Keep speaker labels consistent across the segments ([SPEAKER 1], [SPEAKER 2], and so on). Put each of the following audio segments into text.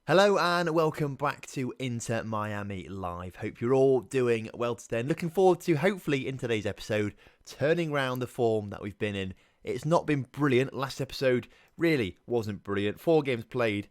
[SPEAKER 1] Hello and welcome back to Inter Miami Live. Hope you're all doing well today and looking forward to, hopefully, in today's episode, turning around the form that we've been in. It's not been brilliant. Last episode really wasn't brilliant. 4 games played.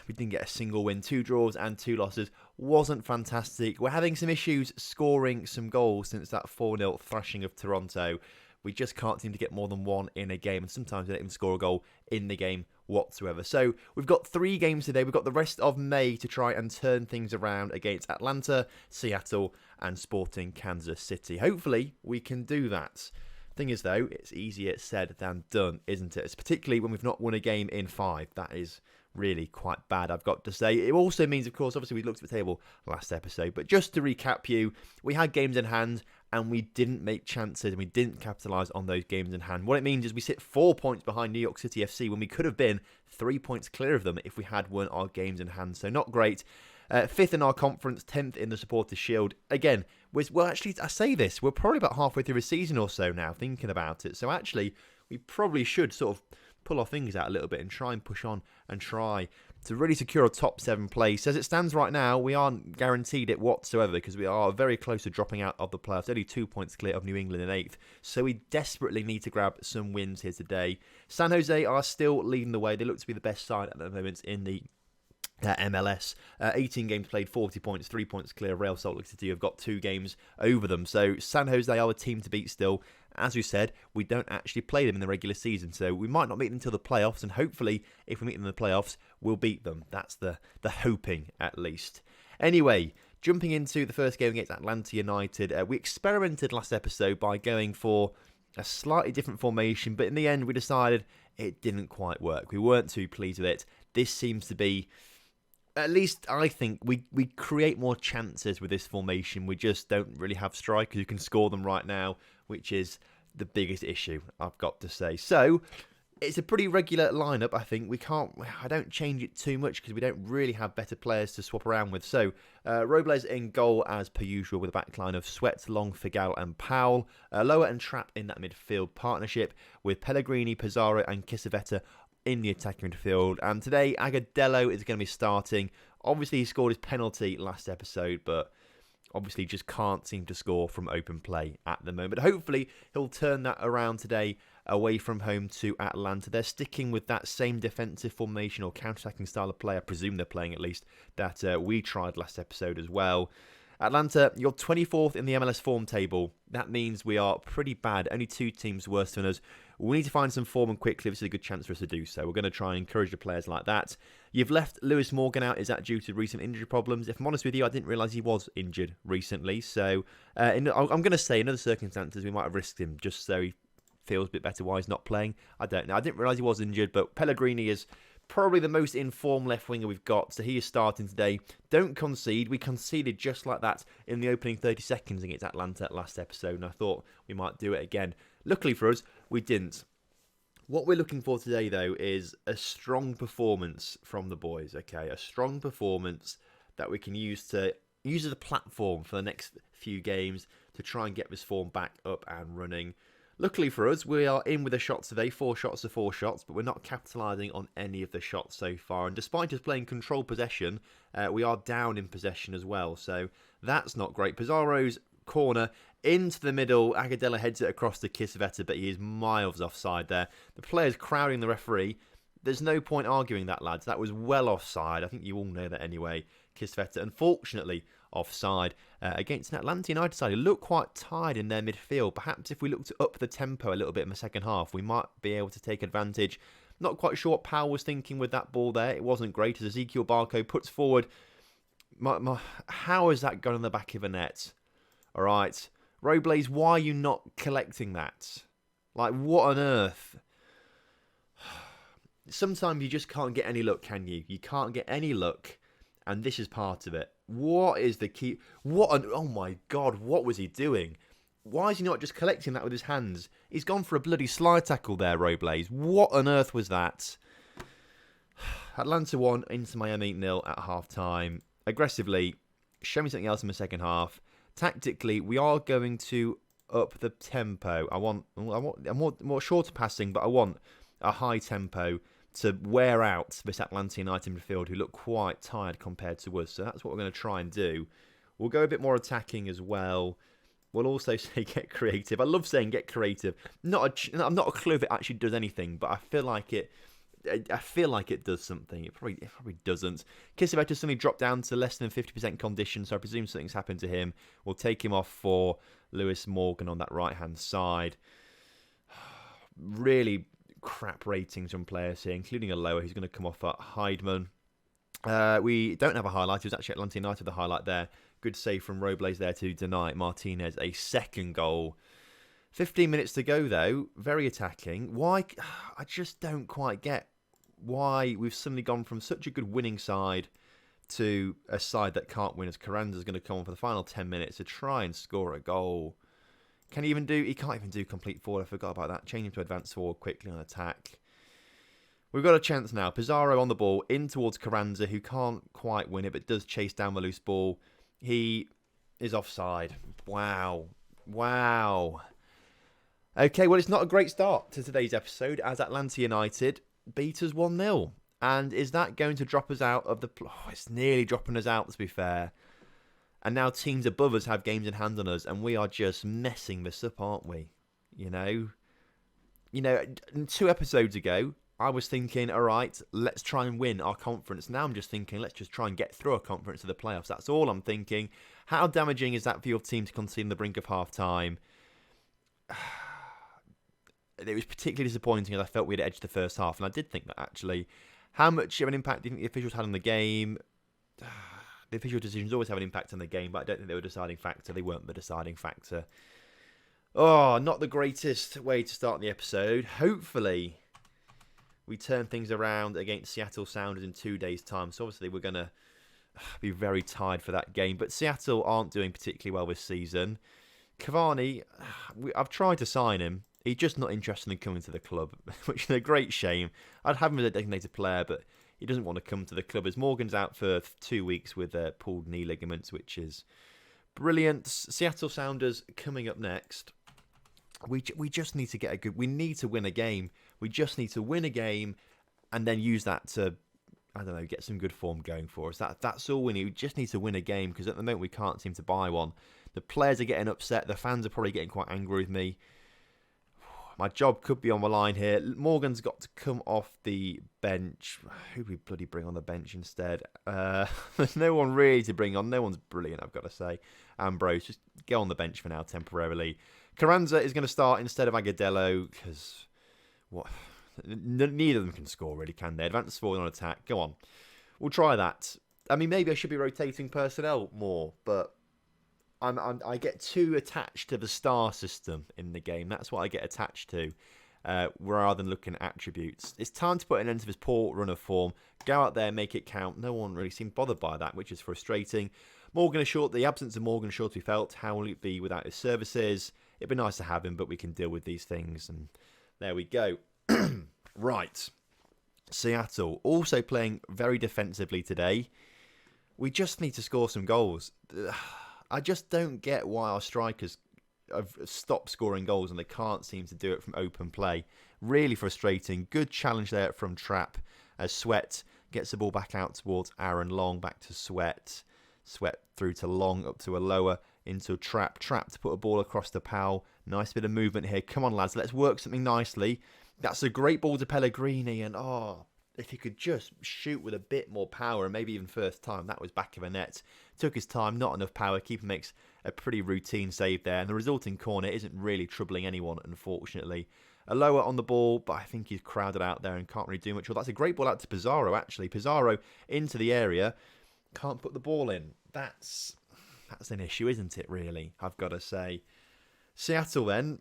[SPEAKER 1] We didn't get a single win, 2 draws and 2 losses. Wasn't fantastic. We're having some issues scoring some goals since that 4-0 thrashing of Toronto. We just can't seem to get more than 1 in a game, and sometimes we don't even score a goal in the game whatsoever. So we've got 3 games today. We've got the rest of May to try and turn things around against Atlanta, Seattle and Sporting Kansas City. Hopefully we can do that. Thing is though, it's easier said than done, isn't it? It's particularly when we've not won a game in 5. That is really quite bad, I've got to say. It also means, of course, obviously we looked at the table last episode, but just to recap you, we had games in hand and we didn't make chances and we didn't capitalise on those games in hand. What it means is we sit 4 points behind New York City FC when we could have been 3 points clear of them if we had won our games in hand. So not great. 5th in our conference, 10th in the Supporters' Shield. Again, well, actually, I say this, we're probably about halfway through a season or so now, thinking about it. So actually, we probably should sort of pull our fingers out a little bit and try and push on and try to really secure a top 7 place. As it stands right now, we aren't guaranteed it whatsoever because we are very close to dropping out of the playoffs, only 2 points clear of New England in 8th. So we desperately need to grab some wins here today. San Jose are still leading the way. They look to be the best side at the moment in the MLS. 18 games played, 40 points, 3 points clear. Real Salt Lake City have got 2 games over them. So San Jose are the team to beat still. As we said, we don't actually play them in the regular season, so we might not meet them until the playoffs, and hopefully, if we meet them in the playoffs, we'll beat them. That's the hoping, at least. Anyway, jumping into the first game against Atlanta United, we experimented last episode by going for a slightly different formation, but in the end, we decided it didn't quite work. We weren't too pleased with it. This seems to be, at least I think, we create more chances with this formation. We just don't really have strikers who can score them right now, which is the biggest issue, I've got to say. So it's a pretty regular lineup, I think. I don't change it too much because we don't really have better players to swap around with. So Robles in goal as per usual with a backline of Sweat, Long, Figal and Powell. Lower and Trapp in that midfield partnership with Pellegrini, Pizarro and Kisavetta in the attacking midfield. And today Agudelo is going to be starting. Obviously he scored his penalty last episode, but obviously just can't seem to score from open play at the moment. Hopefully he'll turn that around today away from home to Atlanta. They're sticking with that same defensive formation or counter-attacking style of play, I presume they're playing at least, that we tried last episode as well. Atlanta, you're 24th in the MLS form table. That means we are pretty bad. Only 2 teams worse than us. We need to find some form and quickly. This is a good chance for us to do so. We're going to try and encourage the players like that. You've left Lewis Morgan out. Is that due to recent injury problems? If I'm honest with you, I didn't realise he was injured recently. So I'm going to say in other circumstances we might have risked him just so he feels a bit better why he's not playing. I don't know. I didn't realise he was injured, but Pellegrini is probably the most informed left winger we've got, so he is starting today. Don't concede. We conceded just like that in the opening 30 seconds against Atlanta last episode, and I thought we might do it again. Luckily for us, we didn't. What we're looking for today, though, is a strong performance from the boys, okay? A strong performance that we can use as a platform for the next few games to try and get this form back up and running. Luckily for us, we are in with the shots today, 4 shots to 4 shots, but we're not capitalising on any of the shots so far. And despite us playing control possession, we are down in possession as well. So that's not great. Pizarro's corner into the middle. Agudelo heads it across to Kisavetta, but he is miles offside there. The player's crowding the referee. There's no point arguing that, lads. That was well offside. I think you all know that anyway. Kisavetta, unfortunately, offside against an Atlanta United side who look quite tired in their midfield. Perhaps if we look to up the tempo a little bit in the second half, we might be able to take advantage. Not quite sure what Powell was thinking with that ball there. It wasn't great as Ezekiel Barco puts forward. How has that gone in the back of the net? All right. Robles, why are you not collecting that? Like, what on earth? Sometimes you just can't get any luck, can you? You can't get any luck, and this is part of it. What is the key? Oh my God, what was he doing? Why is he not just collecting that with his hands? He's gone for a bloody slide tackle there, Robles. What on earth was that? Atlanta 1, Inter Miami 0 at half-time. Aggressively, show me something else in the second half. Tactically, we are going to up the tempo. I want more shorter passing, but I want a high tempo. to wear out this Atlanta United midfield who look quite tired compared to us. So that's what we're going to try and do. We'll go a bit more attacking as well. We'll also say get creative. I love saying get creative. I'm not a clue if it actually does anything, but I feel like it. I feel like it does something. It probably doesn't. Kiseveta suddenly dropped down to less than 50% condition, so I presume something's happened to him. We'll take him off for Lewis Morgan on that right-hand side. Really crap ratings from players here, including a lower who's going to come off at Heidman. We don't have a highlight. It was actually Atlanta United the highlight there. Good save from Robles there to deny Martinez a second goal. 15 minutes to go, though. Very attacking. Why? I just don't quite get why we've suddenly gone from such a good winning side to a side that can't win, as Carranza's going to come on for the final 10 minutes to try and score a goal. Can he even do... He can't even do complete forward. I forgot about that. Change him to advance forward quickly on attack. We've got a chance now. Pizarro on the ball, in towards Carranza, who can't quite win it, but does chase down the loose ball. He is offside. Wow. Okay, well, it's not a great start to today's episode, as Atlanta United beat us 1-0. And is that going to drop us out of the... Oh, it's nearly dropping us out, to be fair. And now teams above us have games in hand on us, and we are just messing this up, aren't we? You know, 2 episodes ago, I was thinking, all right, let's try and win our conference. Now I'm just thinking, let's just try and get through our conference to the playoffs. That's all I'm thinking. How damaging is that for your team to concede on the brink of half-time? It was particularly disappointing as I felt we had edged the first half, and I did think that, actually. How much of an impact do you think the officials had on the game? The official decisions always have an impact on the game, but I don't think they were a deciding factor. They weren't the deciding factor. Oh, not the greatest way to start the episode. Hopefully, we turn things around against Seattle Sounders in 2 days' time. So obviously, we're going to be very tired for that game. But Seattle aren't doing particularly well this season. Cavani, I've tried to sign him. He's just not interested in coming to the club, which is a great shame. I'd have him as a designated player, but he doesn't want to come to the club, as Morgan's out for 2 weeks with pulled knee ligaments, which is brilliant. Seattle Sounders coming up next. We just need to get a good... We need to win a game. We just need to win a game and then use that to, I don't know, get some good form going for us. That's all we need. We just need to win a game, because at the moment we can't seem to buy one. The players are getting upset. The fans are probably getting quite angry with me. My job could be on the line here. Morgan's got to come off the bench. Who do we bloody bring on the bench instead? There's no one really to bring on. No one's brilliant, I've got to say. Ambrose, just go on the bench for now temporarily. Carranza is going to start instead of Agudelo, because neither of them can score, really, can they? Advance forward on attack. Go on. We'll try that. I mean, maybe I should be rotating personnel more, but I get too attached to the star system in the game. That's what I get attached to, rather than looking at attributes. It's time to put an end to this poor run of form. Go out there, make it count. No one really seemed bothered by that, which is frustrating. Morgan Ashore, the absence of Morgan Ashore to be felt. How will it be without his services? It'd be nice to have him, but we can deal with these things. And there we go. Right. Seattle, also playing very defensively today. We just need to score some goals. I just don't get why our strikers have stopped scoring goals and they can't seem to do it from open play. Really frustrating. Good challenge there from Trapp as Sweat gets the ball back out towards Aaron Long, back to Sweat. Sweat through to Long, up to a lower, into Trapp. Trapp to put a ball across to Powell. Nice bit of movement here. Come on, lads, let's work something nicely. That's a great ball to Pellegrini, and if he could just shoot with a bit more power, and maybe even first time, that was back of a net. Took his time, not enough power. Keeper makes a pretty routine save there, and the resulting corner isn't really troubling anyone, unfortunately. A lower on the ball, but I think he's crowded out there and can't really do much. Well, that's a great ball out to Pizarro, actually. Pizarro into the area, can't put the ball in. That's an issue, isn't it, really? I've got to say. Seattle, then,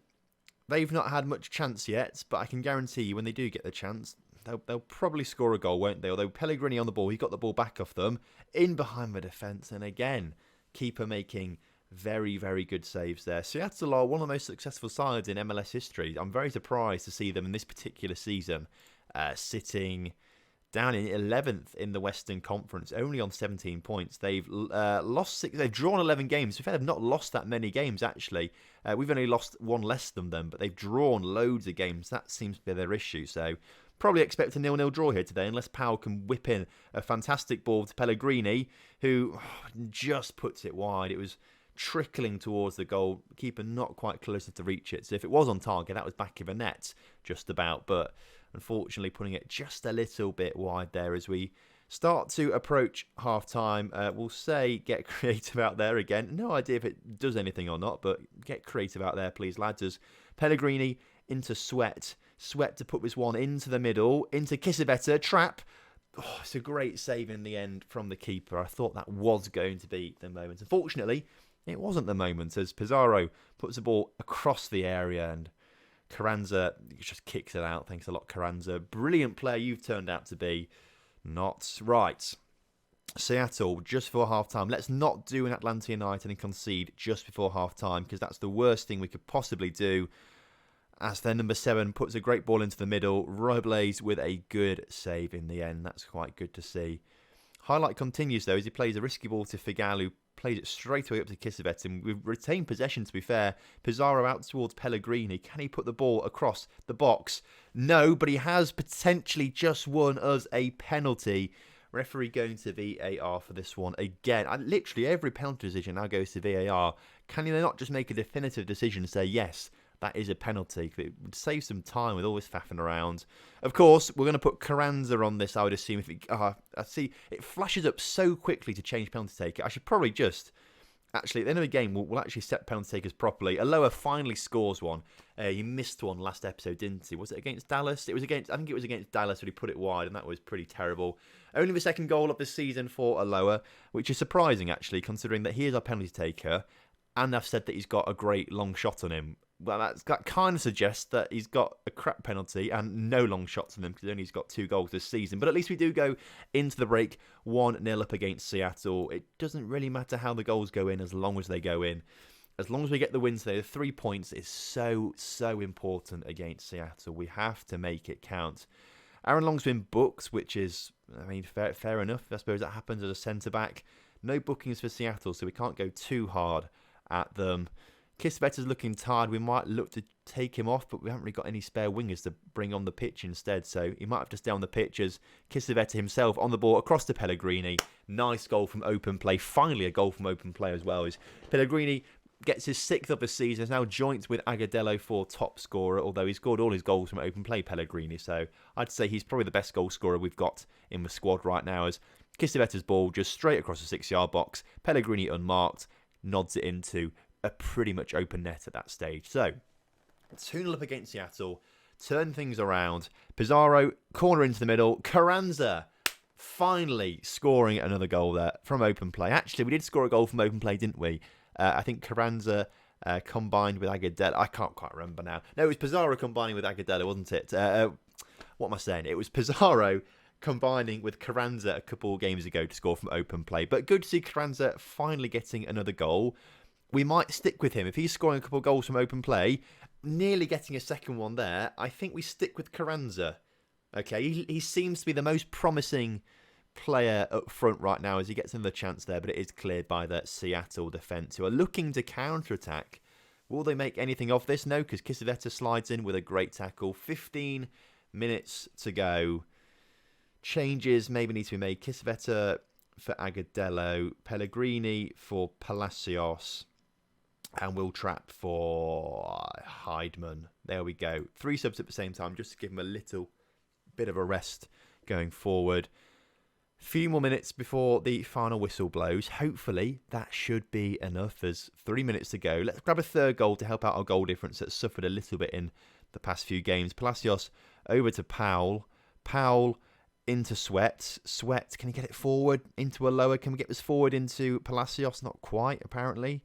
[SPEAKER 1] they've not had much chance yet, but I can guarantee you when they do get the chance, they'll probably score a goal, won't they? Although Pellegrini on the ball, he got the ball back off them, in behind the defence, and again, keeper making very, very good saves there. Seattle are one of the most successful sides in MLS history. I'm very surprised to see them in this particular season sitting down in 11th in the Western Conference, only on 17 points. They've lost 6. They've drawn 11 games. In fact, they've not lost that many games, actually. We've only lost one less than them, but they've drawn loads of games. That seems to be their issue. So probably expect a 0-0 draw here today unless Powell can whip in a fantastic ball to Pellegrini, who just puts it wide. It was trickling towards the goal, keeper not quite close enough to reach it. So if it was on target, that was back of a net, just about. But unfortunately, putting it just a little bit wide there as we start to approach half-time. We'll say get creative out there again. No idea if it does anything or not, but get creative out there, please, lads. As Pellegrini into Sweat. Sweat to put this one into the middle, into Kissabetta, trap. Oh, it's a great save in the end from the keeper. I thought that was going to be the moment. Unfortunately, it wasn't the moment as Pizarro puts the ball across the area and Carranza just kicks it out. Thanks a lot, Carranza. Brilliant player you've turned out to be. Not right. Seattle, just before half-time. Let's not do an Atlanta United and concede just before half-time because that's the worst thing we could possibly do. As their number 7 puts a great ball into the middle. Robles with a good save in the end. That's quite good to see. Highlight continues though as he plays a risky ball to Figal, who plays it straight away up to Kissabetta. And we've retained possession, to be fair. Pizarro out towards Pellegrini. Can he put the ball across the box? No, but he has potentially just won us a penalty. Referee going to VAR for this one again. Literally every penalty decision now goes to VAR. Can they not just make a definitive decision and say, yes, that is a penalty? It would save some time with all this faffing around. Of course, we're going to put Carranza on this, I would assume. I see it flashes up so quickly to change penalty taker. I should probably just... Actually, at the end of the game, we'll actually set penalty takers properly. Aloha finally scores one. He missed one last episode, didn't he? Was it against Dallas? I think it was against Dallas when he put it wide, and that was pretty terrible. Only the second goal of the season for Aloha, which is surprising, actually, considering that he is our penalty taker, and I've said that he's got a great long shot on him. Well, that kind of suggests that he's got a crap penalty and no long shots on him because he's got 2 goals this season. But at least we do go into the break 1-0 up against Seattle. It doesn't really matter how the goals go in as long as they go in. As long as we get the win today, the 3 points is so important against Seattle. We have to make it count. Aaron Long's been booked, which is, fair enough. I suppose that happens as a centre-back. No bookings for Seattle, so we can't go too hard at them. Kisvetta's looking tired. We might look to take him off, but we haven't really got any spare wingers to bring on the pitch instead. So he might have to stay on the pitch as Kisvetta himself on the ball across to Pellegrini. Nice goal from open play. Finally a goal from open play as well. As Pellegrini gets his 6th of the season. Is now joint with Agudelo for top scorer, although he scored all his goals from open play, Pellegrini. So I'd say he's probably the best goal scorer we've got in the squad right now as Kisvetta's ball just straight across the 6-yard box. Pellegrini unmarked, nods it into a pretty much open net at that stage. So, 2-0 up against Seattle. Turn things around. Pizarro, corner into the middle. Carranza finally scoring another goal there from open play. Actually, we did score a goal from open play, didn't we? I think Carranza combined with Agudelo. I can't quite remember now. No, it was Pizarro combining with Agudelo, wasn't it? What am I saying? It was Pizarro combining with Carranza a couple of games ago to score from open play. But good to see Carranza finally getting another goal. We might stick with him. If he's scoring a couple of goals from open play, nearly getting a second one there, I think we stick with Carranza. Okay, he seems to be the most promising player up front right now as he gets another chance there, but it is cleared by the Seattle defence, who are looking to counter-attack. Will they make anything of this? No, because Kisvetta slides in with a great tackle. 15 minutes to go. Changes maybe need to be made. Kisvetta for Agudelo, Pellegrini for Palacios, and Will Trapp for Heidman. There we go. 3 subs at the same time, just to give him a little bit of a rest going forward. Few more minutes before the final whistle blows. Hopefully, that should be enough. There's 3 minutes to go. Let's grab a third goal to help out our goal difference that's suffered a little bit in the past few games. Palacios over to Powell. Powell into Sweat. Sweat, can he get it forward into a lower? Can we get this forward into Palacios? Not quite, apparently.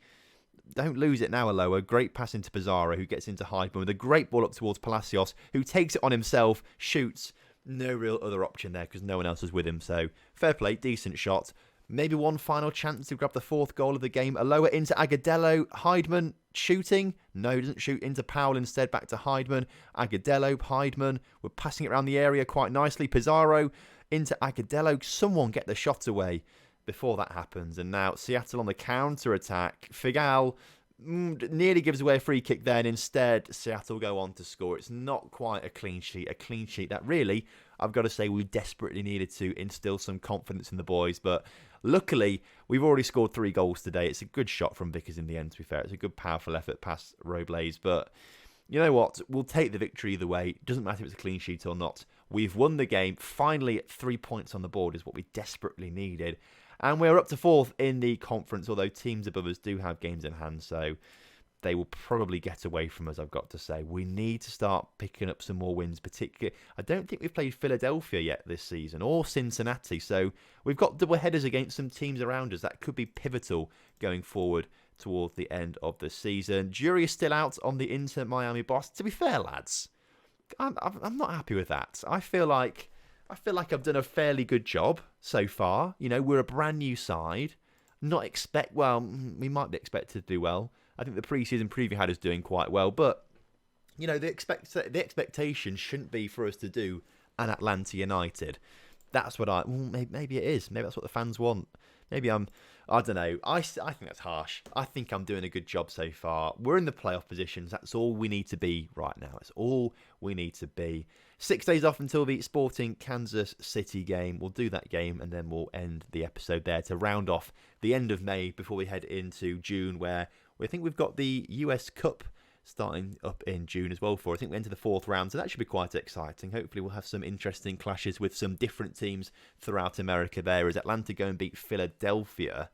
[SPEAKER 1] Don't lose it now, Aloha. Great pass into Pizarro, who gets into Heidman with a great ball up towards Palacios, who takes it on himself, shoots. No real other option there because no one else is with him. So, fair play, decent shot. Maybe one final chance to grab the 4th goal of the game. Aloha into Agudelo. Heidman shooting. No, he doesn't shoot. Into Powell instead. Back to Heidman. Agudelo, Heidman. We're passing it around the area quite nicely. Pizarro into Agudelo. Someone get the shot away before that happens. And now Seattle on the counter-attack. Figal Nearly gives away a free kick there, and instead Seattle go on to score. It's not quite a clean sheet. A clean sheet that really, I've got to say, we desperately needed to instill some confidence in the boys. But luckily, we've already scored 3 goals today. It's a good shot from Vickers in the end, to be fair. It's a good, powerful effort past Robles. But you know what? We'll take the victory either way. It doesn't matter if it's a clean sheet or not. We've won the game. Finally, 3 points on the board is what we desperately needed. And we're up to 4th in the conference, although teams above us do have games in hand, so they will probably get away from us, I've got to say. We need to start picking up some more wins, particularly. I don't think we've played Philadelphia yet this season, or Cincinnati, so we've got double headers against some teams around us. That could be pivotal going forward towards the end of the season. Jury is still out on the Inter Miami boss. To be fair, lads, I'm not happy with that. I feel like I've done a fairly good job so far. You know, we're a brand new side. We might be expected to do well. I think the pre-season preview had us doing quite well, but you know, the expectation shouldn't be for us to do an Atlanta United. That's what maybe it is. Maybe that's what the fans want. I don't know. I think that's harsh. I think I'm doing a good job so far. We're in the playoff positions. That's all we need to be right now. That's all we need to be. 6 days off until the Sporting Kansas City game. We'll do that game and then we'll end the episode there to round off the end of May before we head into June, where we think we've got the US Cup starting up in June as well. I think we enter the 4th round, so that should be quite exciting. Hopefully we'll have some interesting clashes with some different teams throughout America there, as Atlanta go and beat Philadelphia,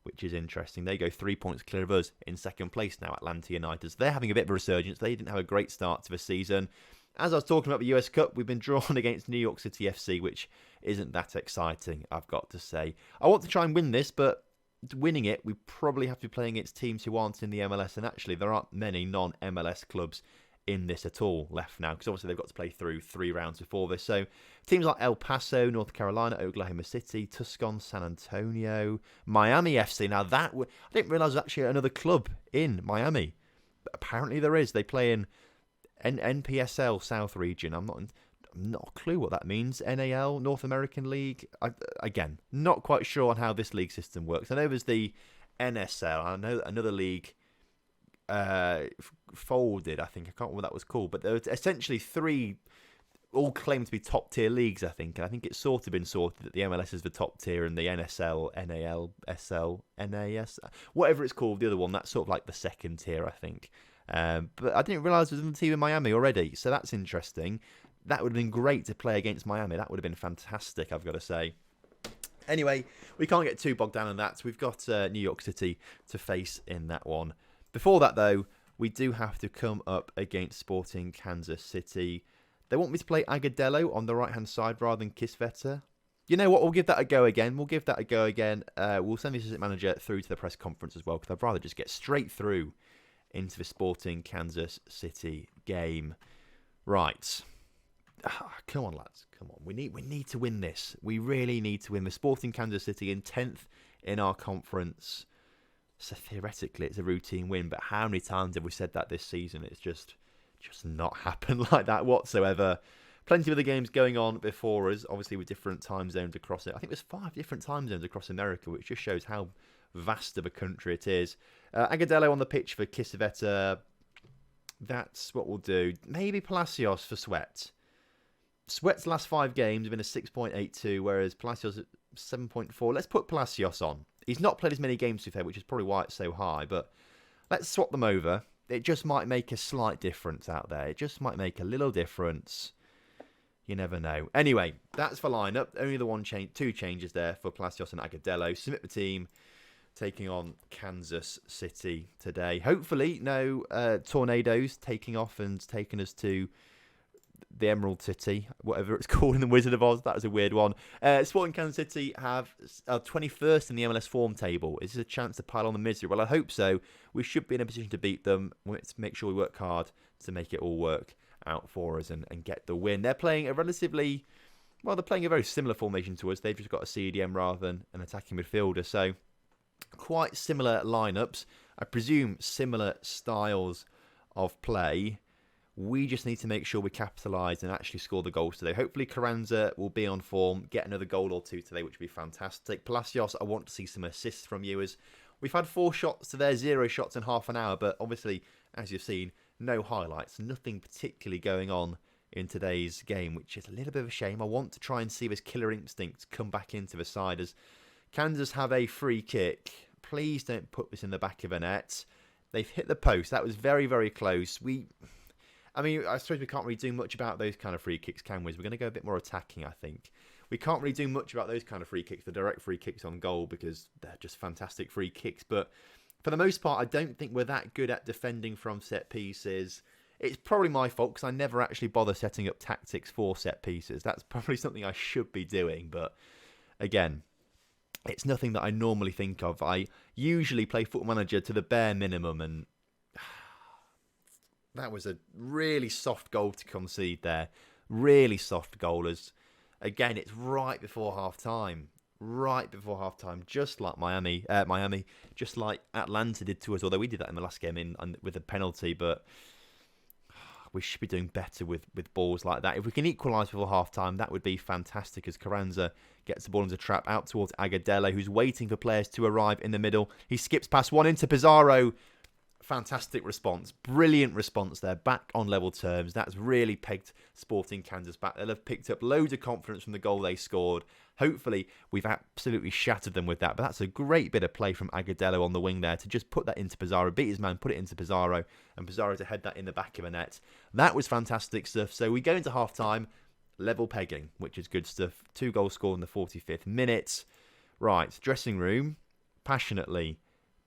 [SPEAKER 1] which is interesting. They go 3 points clear of us in second place now, Atlanta United. So they're having a bit of a resurgence. They didn't have a great start to the season. As I was talking about the US Cup, we've been drawn against New York City FC, which isn't that exciting, I've got to say. I want to try and win this, but winning it, we probably have to be playing against teams who aren't in the MLS, and actually there aren't many non-MLS clubs in this at all left now, because obviously they've got to play through 3 rounds before this. So teams like El Paso, North Carolina, Oklahoma City, Tucson, San Antonio, Miami FC. Now I didn't realise there's actually another club in Miami, but apparently there is. They play in NPSL South Region. I'm not a clue what that means. NAL, North American League. Again, not quite sure on how this league system works. I know there's the NSL. I know another league folded, I think. I can't remember what that was called. But there were essentially 3 all claimed to be top tier leagues, I think. And I think it's sort of been sorted that the MLS is the top tier and the NSL, NAL, SL, NAS, whatever it's called, the other one, that's sort of like the second tier, I think. But I didn't realise there was another team in Miami already. So that's interesting. That would have been great to play against Miami. That would have been fantastic, I've got to say. Anyway, we can't get too bogged down in that. We've got New York City to face in that one. Before that, though, we do have to come up against Sporting Kansas City. They want me to play Agudelo on the right-hand side rather than Kisveta. You know what? We'll give that a go again. We'll send the assistant manager through to the press conference as well, because I'd rather just get straight through into the Sporting Kansas City game. Right. Come on, lads. Come on. We need to win this. We really need to win. The Sporting Kansas City in 10th in our conference. So theoretically, it's a routine win. But how many times have we said that this season? It's just not happened like that whatsoever. Plenty of other games going on before us, obviously with different time zones across it. I think there's 5 different time zones across America, which just shows how vast of a country it is. Agudelo on the pitch for Kisveta. That's what we'll do. Maybe Palacios for Sweat. Sweat's last 5 games have been a 6.82, whereas Palacios at 7.4. Let's put Palacios on. He's not played as many games to fair, which is probably why it's so high, but let's swap them over. It just might make a slight difference out there. It just might make a little difference. You never know. Anyway, that's for lineup. Only the 2 changes there for Palacios and Agudelo. Submit the team, taking on Kansas City today. Hopefully, no tornadoes taking off and taking us to the Emerald City, whatever it's called in the Wizard of Oz. That was a weird one. Sporting Kansas City have 21st in the MLS form table. Is this a chance to pile on the misery? Well, I hope so. We should be in a position to beat them. Let's make sure we work hard to make it all work out for us and get the win. They're playing a they're playing a very similar formation to us. They've just got a CDM rather than an attacking midfielder. So quite similar lineups. I presume similar styles of play. We just need to make sure we capitalise and actually score the goals today. Hopefully Carranza will be on form, get another goal or 2 today, which would be fantastic. Palacios, I want to see some assists from you, as We've had 4 shots to their 0 shots in half an hour, but obviously, as you've seen, no highlights, nothing particularly going on in today's game, which is a little bit of a shame. I want to try and see this killer instinct come back into the side as Kansas have a free kick. Please don't put this in the back of a net. They've hit the post. That was very, very close. I suppose we can't really do much about those kind of free kicks, can we? We're going to go a bit more attacking, I think. We can't really do much about those kind of free kicks, the direct free kicks on goal, because they're just fantastic free kicks. But for the most part, I don't think we're that good at defending from set pieces. It's probably my fault because I never actually bother setting up tactics for set pieces. That's probably something I should be doing. But again, it's nothing that I normally think of. I usually play Football Manager to the bare minimum, and that was a really soft goal to concede there. Really soft goal. As again, it's right before half time. Right before half time, just like Miami, just like Atlanta did to us. Although we did that in the last game with a penalty, but we should be doing better with balls like that. If we can equalise before half time, that would be fantastic. As Carranza gets the ball into trap out towards Agudelo, who's waiting for players to arrive in the middle. He skips past one into Pizarro. Fantastic response. Brilliant response there. Back on level terms. That's really pegged Sporting Kansas back. They'll have picked up loads of confidence from the goal they scored. Hopefully, we've absolutely shattered them with that. But that's a great bit of play from Agudelo on the wing there to just put that into Pizarro, beat his man, put it into Pizarro, and Pizarro to head that in the back of a net. That was fantastic stuff. So we go into half-time, level pegging, which is good stuff. 2 goals scored in the 45th minute. Right, dressing room, passionately.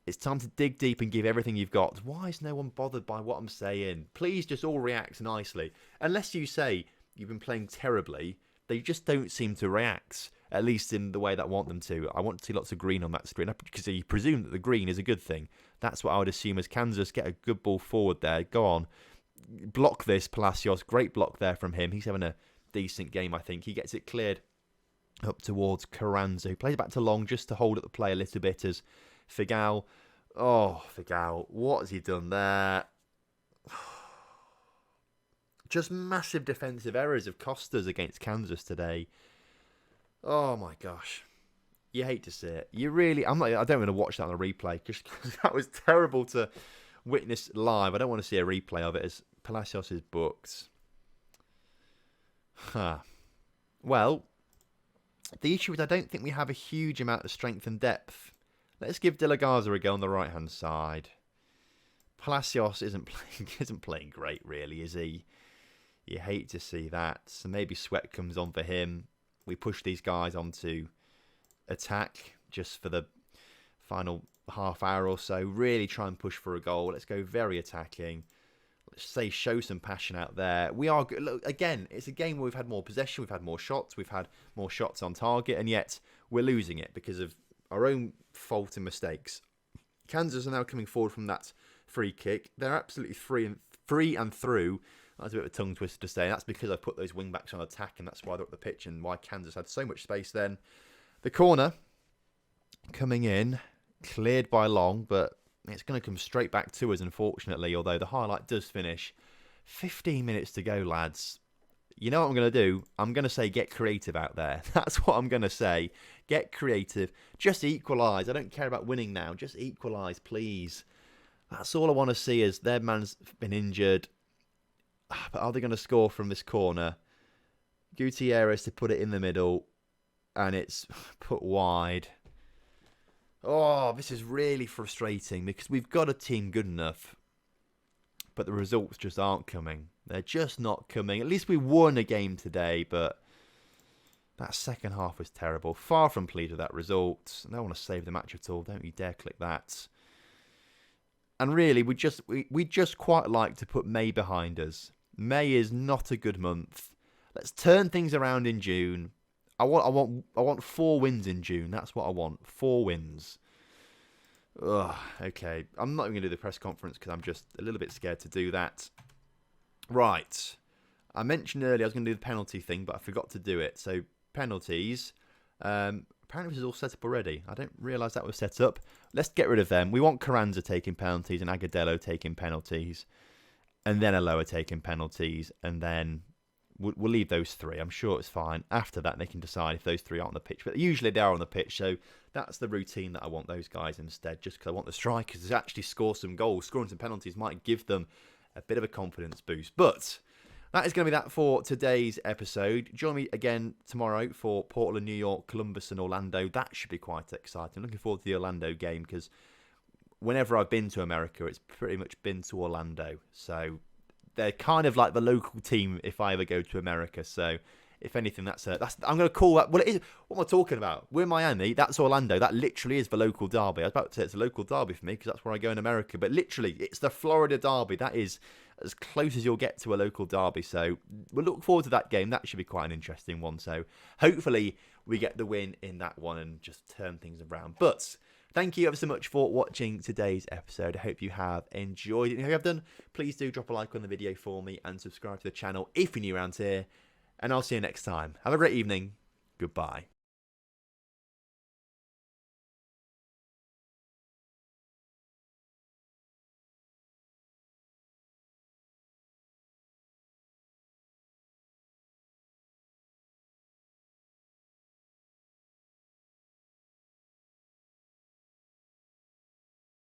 [SPEAKER 1] It's time to dig deep and give everything you've got. Why is no one bothered by what I'm saying? Please just all react nicely. Unless you say you've been playing terribly, they just don't seem to react, at least in the way that I want them to. I want to see lots of green on that screen, because you presume that the green is a good thing. That's what I would assume as Kansas get a good ball forward there. Go on. Block this, Palacios. Great block there from him. He's having a decent game, I think. He gets it cleared up towards Carranza, who plays back to Long just to hold up the play a little bit as Figal. Figal. What has he done there? Just massive defensive errors have cost us against Kansas today. Oh my gosh. You hate to see it. You really... I don't want to watch that on a replay, just because that was terrible to witness live. I don't want to see a replay of it as Palacios is booked. Well, the issue is I don't think we have a huge amount of strength and depth. Let's give De La Garza a go on the right-hand side. Palacios isn't playing great, really, is he? You hate to see that. So maybe Sweat comes on for him. We push these guys onto attack just for the final half hour or so. Really try and push for a goal. Let's go very attacking. Let's say show some passion out there. We are good. Look, again, it's a game where we've had more possession, we've had more shots, we've had more shots on target, and yet we're losing it because of our own fault and mistakes. Kansas are now coming forward from that free kick. They're absolutely free and through. That's a bit of a tongue twister to say. That's because I put those wing backs on attack, and that's why they're up the pitch and why Kansas had so much space then. The corner coming in, cleared by Long, but it's going to come straight back to us, unfortunately, although the highlight does finish. 15 minutes to go, lads. You know what I'm going to do? I'm going to say get creative out there. That's what I'm going to say. Get creative. Just equalise. I don't care about winning now. Just equalise, please. That's all I want to see is their man's been injured. But are they going to score from this corner? Gutierrez to put it in the middle. And it's put wide. Oh, this is really frustrating because we've got a team good enough. But the results just aren't coming. They're just not coming. At least we won a game today, but that second half was terrible. Far from pleased with that result. I don't want to save the match at all. Don't you dare click that. And really, we just quite like to put May behind us. May is not a good month. Let's turn things around in June. I want 4 wins in June. That's what I want. 4 wins. Ugh, okay. I'm not even going to do the press conference because I'm just a little bit scared to do that. Right. I mentioned earlier I was going to do the penalty thing, but I forgot to do it. So, penalties. Apparently this is all set up already. I didn't realise that was set up. Let's get rid of them. We want Carranza taking penalties and Agudelo taking penalties. And then Aloha taking penalties. And then we'll leave those three. I'm sure it's fine. After that, they can decide if those three aren't on the pitch. But usually they are on the pitch, so that's the routine that I want those guys instead, just because I want the strikers to actually score some goals. Scoring some penalties might give them a bit of a confidence boost. But that is going to be that for today's episode. Join me again tomorrow for Portland, New York, Columbus and Orlando. That should be quite exciting. Looking forward to the Orlando game because whenever I've been to America, it's pretty much been to Orlando. So they're kind of like the local team if I ever go to America. So if anything, that's I'm going to call that. Well, it is. What am I talking about? We're in Miami. That's Orlando. That literally is the local derby. I was about to say it's a local derby for me because that's where I go in America. But literally, it's the Florida derby. That is as close as you'll get to a local derby. So we'll look forward to that game. That should be quite an interesting one. So hopefully we get the win in that one and just turn things around. But thank you ever so much for watching today's episode. I hope you have enjoyed it. If you have done, please do drop a like on the video for me and subscribe to the channel if you're new around here. And I'll see you next time. Have a great evening. Goodbye.